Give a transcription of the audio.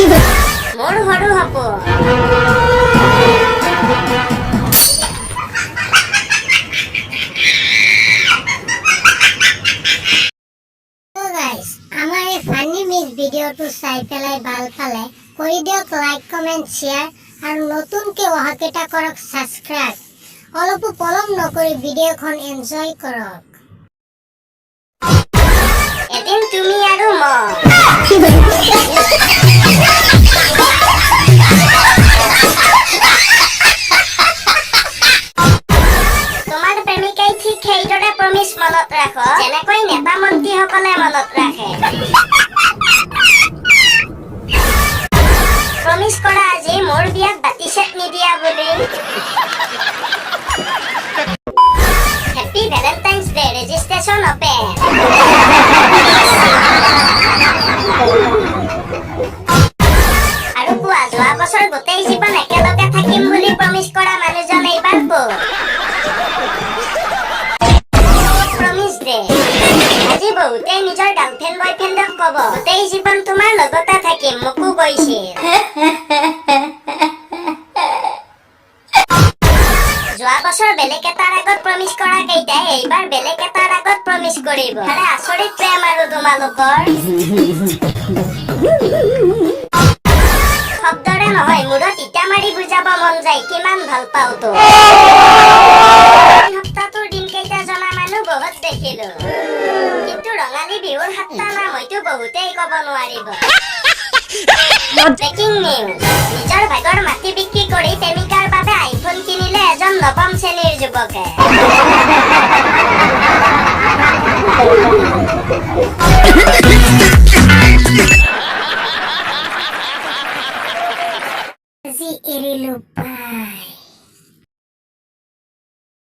মোৰ হৰু হব আমাৰ এই ফানি মিছ ভিডিঅ'টো চাই পেলাই ভাল পালে কৰি দিয়ক লাইক কমেণ্ট শ্বেয়াৰ আৰু নতুনকৈ অহাকেইটা কৰক ছাবস্ক্ৰাইব অলপো পলম নকৰি ভিডিঅ'খন এনজয় কৰক এদিন তুমি আৰু মই তোমাৰ প্ৰেমিকাই ঠিক সেইদৰে প্ৰমিছ মনত ৰাখ যেনেকৈ নেতা মন্ত্ৰীসকলে মনত ৰাখে প্ৰমিছ কৰা আজি মোৰ বিয়াত বাতি চেট নিদিয়া বুলি happy Valentine's day registration open আৰু কোৱা যোৱা বছৰ গোটেই জীৱন একেলগে থাকিম বুলি প্ৰমিছ কৰা মানুহজন এইবাৰ ক'ত প্ৰমিছ ডে আজি বহুতে নিজৰ গাৰ্লফ্ৰেণ্ড বয়ফ্ৰেণ্ডক ক'ব গোটেই জীৱন তোমাৰ লগতে থাকিম মোকো কৈছিল যোৱা বছৰ বেলেগ এটাৰ আগত প্ৰমিছ কৰা কেইটাই এইবাৰ বেলেগ এটাৰ আগত প্ৰমিছ কৰিব মানে আচৰিত প্ৰেম আৰু তোমালোকৰ শব্দৰে নহয় মূৰত ইটা মাৰি বুজাব মন যায় কিমান ভাল পাওঁ তো সপ্তাহটোৰ দিনকেইটা জনা মানুহ বহুত দেখিলো কিন্তু ৰঙালী বিহুৰ 7টা নাম হয়তো বহুতেই ক'ব নোৱাৰিব ব্ৰেকিং নিউজ নিজৰ ভাগৰ মাটি বিক্ৰী কৰি প্ৰেমিকাৰ বাবে আইফোন কিনিলে এজন নৱম শ্ৰেণীৰ যুৱকে আজি এৰিলো পাই